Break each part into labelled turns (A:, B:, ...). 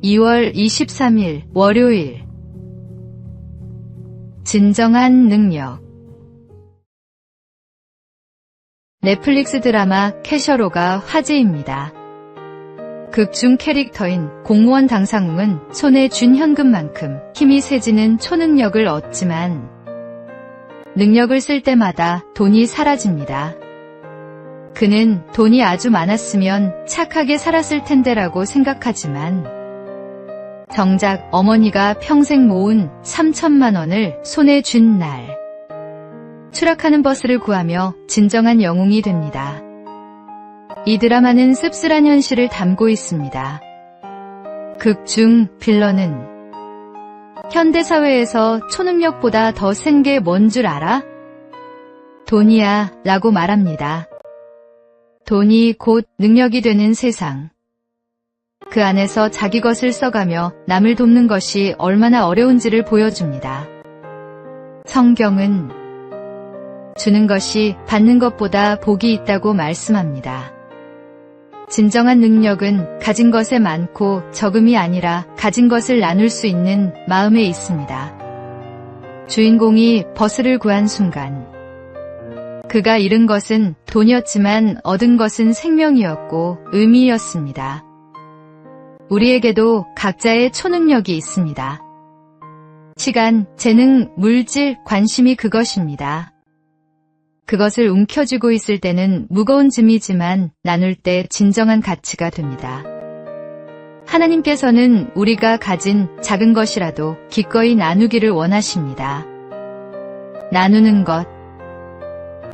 A: 2월 23일 월요일. 진정한 능력. 넷플릭스 드라마 캐셔로가 화제입니다. 극중 캐릭터인 공무원 당상웅은 손에 쥔 현금만큼 힘이 세지는 초능력을 얻지만 능력을 쓸 때마다 돈이 사라집니다. 그는 돈이 아주 많았으면 착하게 살았을 텐데라고 생각하지만 정작 어머니가 평생 모은 3천만 원을 손에 쥔 날, 추락하는 버스를 구하며 진정한 영웅이 됩니다. 이 드라마는 씁쓸한 현실을 담고 있습니다. 극중 빌런은 현대사회에서 초능력보다 더 센 게 뭔 줄 알아? 돈이야 라고 말합니다. 돈이 곧 능력이 되는 세상. 그 안에서 자기 것을 써가며 남을 돕는 것이 얼마나 어려운지를 보여줍니다. 성경은 주는 것이 받는 것보다 복이 있다고 말씀합니다. 진정한 능력은 가진 것에 많고 적음이 아니라 가진 것을 나눌 수 있는 마음에 있습니다. 주인공이 버스를 구한 순간 그가 잃은 것은 돈이었지만 얻은 것은 생명이었고 의미였습니다. 우리에게도 각자의 초능력이 있습니다. 시간, 재능, 물질, 관심이 그것입니다. 그것을 움켜쥐고 있을 때는 무거운 짐이지만 나눌 때 진정한 가치가 됩니다. 하나님께서는 우리가 가진 작은 것이라도 기꺼이 나누기를 원하십니다. 나누는 것,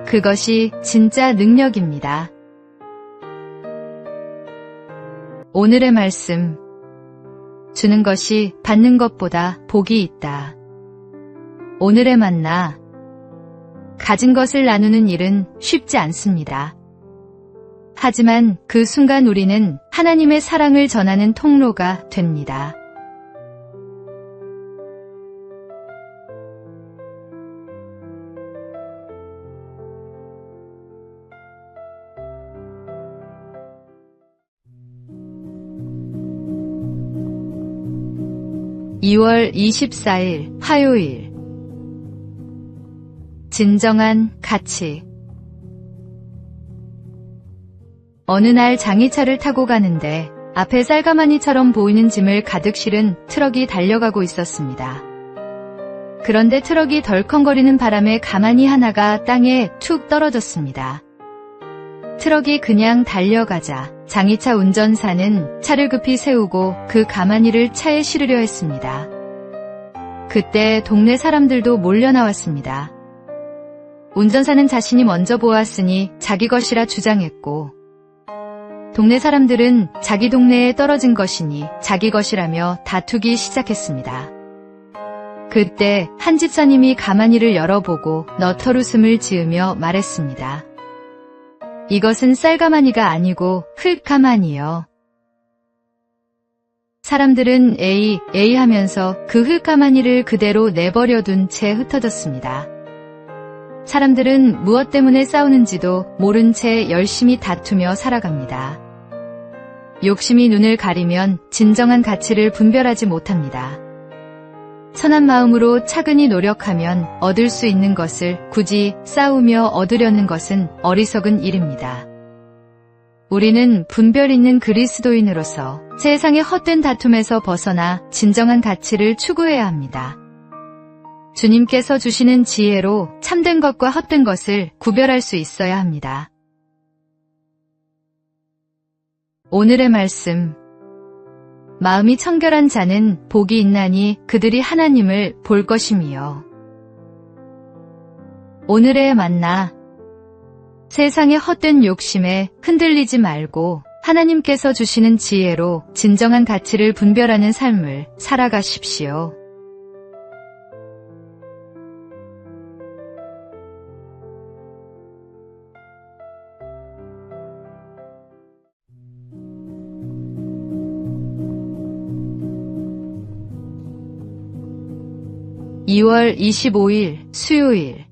A: 그것이 진짜 능력입니다. 오늘의 말씀. 주는 것이 받는 것보다 복이 있다. 오늘의 만나. 가진 것을 나누는 일은 쉽지 않습니다. 하지만 그 순간 우리는 하나님의 사랑을 전하는 통로가 됩니다. (2월 24일) 화요일. 진정한 가치. 어느 날 장의차를 타고 가는데 앞에 쌀가마니처럼 보이는 짐을 가득 실은 트럭이 달려가고 있었습니다. 그런데 트럭이 덜컹거리는 바람에 가마니 하나가 땅에 툭 떨어졌습니다. 트럭이 그냥 달려가자 장의차 운전사는 차를 급히 세우고 그 가마니를 차에 실으려 했습니다. 그때 동네 사람들도 몰려 나왔습니다. 운전사는 자신이 먼저 보았으니 자기 것이라 주장했고 동네 사람들은 자기 동네에 떨어진 것이니 자기 것이라며 다투기 시작했습니다. 그때 한 집사님이 가마니를 열어보고 너털웃음을 지으며 말했습니다. 이것은 쌀가마니가 아니고 흙가마니요. 사람들은 에이 하면서 그 흙가마니를 그대로 내버려둔 채 흩어졌습니다. 사람들은 무엇 때문에 싸우는지도 모른 채 열심히 다투며 살아갑니다. 욕심이 눈을 가리면 진정한 가치를 분별하지 못합니다. 선한 마음으로 차근히 노력하면 얻을 수 있는 것을 굳이 싸우며 얻으려는 것은 어리석은 일입니다. 우리는 분별 있는 그리스도인으로서 세상의 헛된 다툼에서 벗어나 진정한 가치를 추구해야 합니다. 주님께서 주시는 지혜로 참된 것과 헛된 것을 구별할 수 있어야 합니다. 오늘의 말씀. 마음이 청결한 자는 복이 있나니 그들이 하나님을 볼 것임이요. 오늘의 만나. 세상의 헛된 욕심에 흔들리지 말고 하나님께서 주시는 지혜로 진정한 가치를 분별하는 삶을 살아가십시오. (2월 25일) 수요일.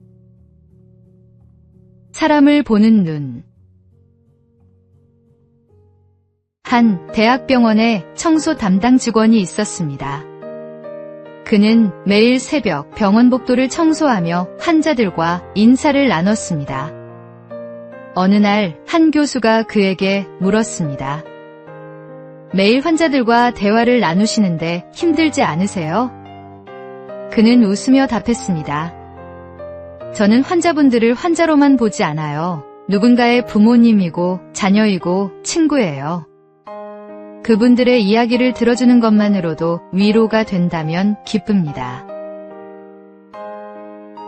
A: 사람을 보는 눈. 한 대학병원에 청소 담당 직원이 있었습니다. 그는 매일 새벽 병원 복도를 청소하며 환자들과 인사를 나눴습니다. 어느 날 한 교수가 그에게 물었습니다. 매일 환자들과 대화를 나누시는데 힘들지 않으세요? 그는 웃으며 답했습니다. 저는 환자분들을 환자로만 보지 않아요. 누군가의 부모님이고 자녀이고 친구예요. 그분들의 이야기를 들어주는 것만으로도 위로가 된다면 기쁩니다.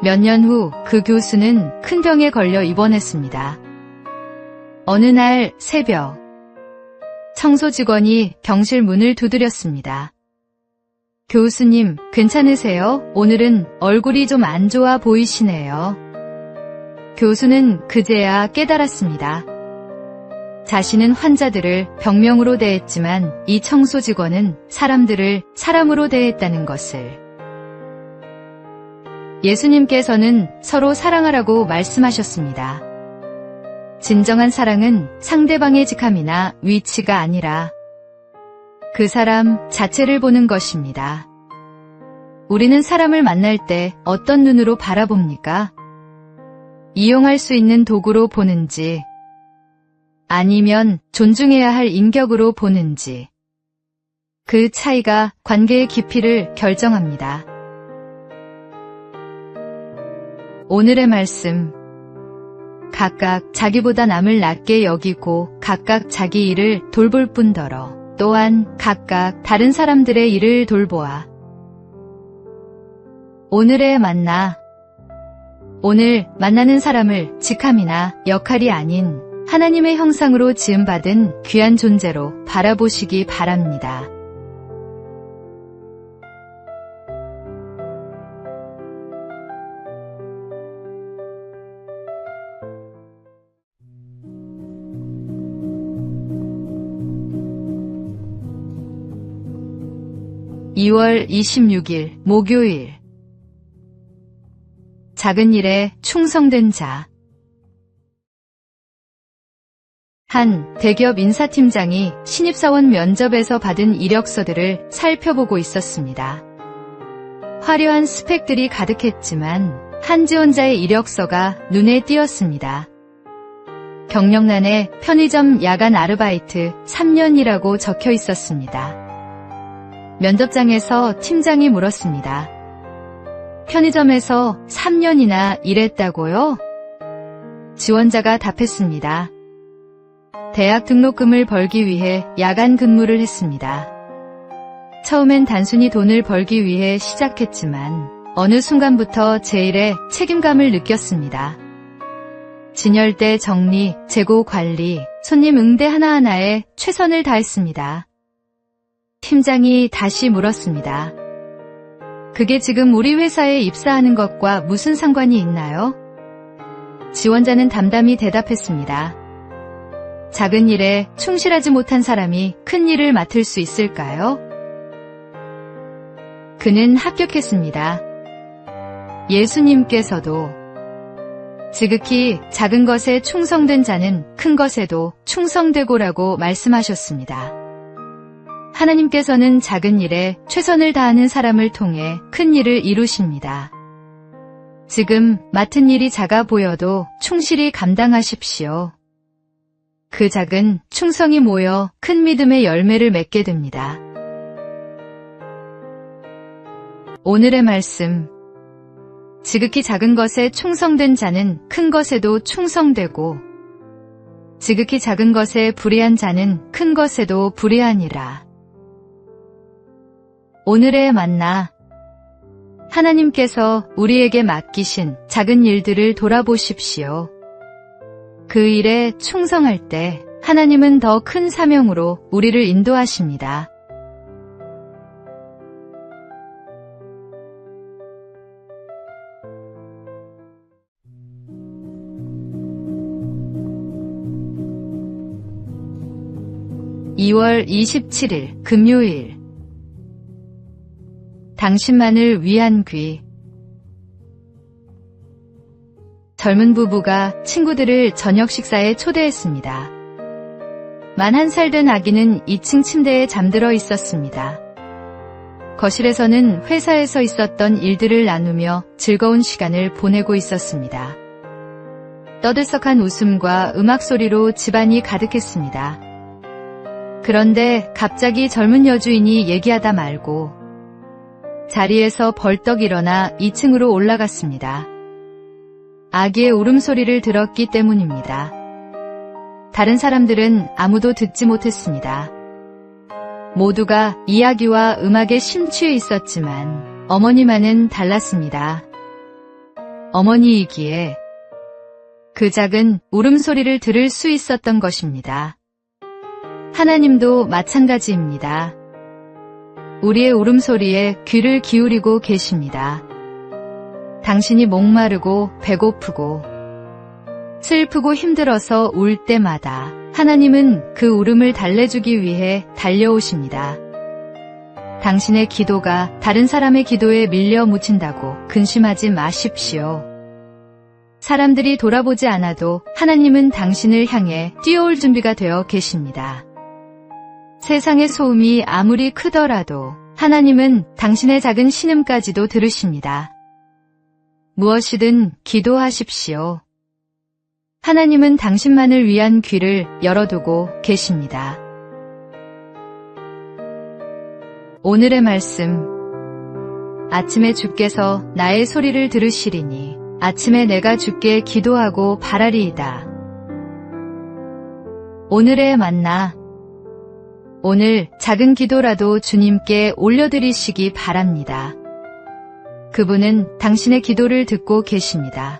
A: 몇 년 후 그 교수는 큰 병에 걸려 입원했습니다. 어느 날 새벽, 청소 직원이 병실 문을 두드렸습니다. 교수님, 괜찮으세요? 오늘은 얼굴이 좀 안 좋아 보이시네요. 교수는 그제야 깨달았습니다. 자신은 환자들을 병명으로 대했지만 이 청소 직원은 사람들을 사람으로 대했다는 것을. 예수님께서는 서로 사랑하라고 말씀하셨습니다. 진정한 사랑은 상대방의 직함이나 위치가 아니라 그 사람 자체를 보는 것입니다. 우리는 사람을 만날 때 어떤 눈으로 바라봅니까? 이용할 수 있는 도구로 보는지, 아니면 존중해야 할 인격으로 보는지, 그 차이가 관계의 깊이를 결정합니다. 오늘의 말씀. 각각 자기보다 남을 낮게 여기고 각각 자기 일을 돌볼 뿐더러 또한 각각 다른 사람들의 일을 돌보아. 오늘의 만나. 오늘 만나는 사람을 직함이나 역할이 아닌 하나님의 형상으로 지음받은 귀한 존재로 바라보시기 바랍니다. (2월 26일) 목요일. 작은 일에 충성된 자. 한 대기업 인사팀장이 신입사원 면접에서 받은 이력서들을 살펴보고 있었습니다. 화려한 스펙들이 가득했지만 한 지원자의 이력서가 눈에 띄었습니다. 경력란에 편의점 야간 아르바이트 3년이라고 적혀 있었습니다. 면접장에서 팀장이 물었습니다. 편의점에서 3년이나 일했다고요? 지원자가 답했습니다. 대학 등록금을 벌기 위해 야간 근무를 했습니다. 처음엔 단순히 돈을 벌기 위해 시작했지만 어느 순간부터 제 일에 책임감을 느꼈습니다. 진열대 정리, 재고 관리, 손님 응대 하나하나에 최선을 다했습니다. 팀장이 다시 물었습니다. 그게 지금 우리 회사에 입사하는 것과 무슨 상관이 있나요? 지원자는 담담히 대답했습니다. 작은 일에 충실하지 못한 사람이 큰 일을 맡을 수 있을까요? 그는 합격했습니다. 예수님께서도 지극히 작은 것에 충성된 자는 큰 것에도 충성되고라고 말씀하셨습니다. 하나님께서는 작은 일에 최선을 다하는 사람을 통해 큰 일을 이루십니다. 지금 맡은 일이 작아 보여도 충실히 감당하십시오. 그 작은 충성이 모여 큰 믿음의 열매를 맺게 됩니다. 오늘의 말씀. 지극히 작은 것에 충성된 자는 큰 것에도 충성되고 지극히 작은 것에 불의한 자는 큰 것에도 불의하니라. 오늘의 만나. 하나님께서 우리에게 맡기신 작은 일들을 돌아보십시오. 그 일에 충성할 때 하나님은 더 큰 사명으로 우리를 인도하십니다. (2월 27일) 금요일. 당신만을 위한 귀. 젊은 부부가 친구들을 저녁 식사에 초대했습니다. 만 1살 된 아기는 2층 침대에 잠들어 있었습니다. 거실에서는 회사에서 있었던 일들을 나누며 즐거운 시간을 보내고 있었습니다. 떠들썩한 웃음과 음악 소리로 집안이 가득했습니다. 그런데 갑자기 젊은 여주인이 얘기하다 말고 자리에서 벌떡 일어나 2층으로 올라갔습니다. 아기의 울음소리를 들었기 때문입니다. 다른 사람들은 아무도 듣지 못했습니다. 모두가 이야기와 음악에 심취해 있었지만 어머니만은 달랐습니다. 어머니이기에 그 작은 울음소리를 들을 수 있었던 것입니다. 하나님도 마찬가지입니다. 우리의 울음소리에 귀를 기울이고 계십니다. 당신이 목마르고 배고프고 슬프고 힘들어서 울 때마다 하나님은 그 울음을 달래주기 위해 달려오십니다. 당신의 기도가 다른 사람의 기도에 밀려 묻힌다고 근심하지 마십시오. 사람들이 돌아보지 않아도 하나님은 당신을 향해 뛰어올 준비가 되어 계십니다. 세상의 소음이 아무리 크더라도 하나님은 당신의 작은 신음까지도 들으십니다. 무엇이든 기도하십시오. 하나님은 당신만을 위한 귀를 열어두고 계십니다. 오늘의 말씀. 아침에 주께서 나의 소리를 들으시리니 아침에 내가 주께 기도하고 바라리이다. 오늘의 만나. 오늘 작은 기도라도 주님께 올려드리시기 바랍니다. 그분은 당신의 기도를 듣고 계십니다.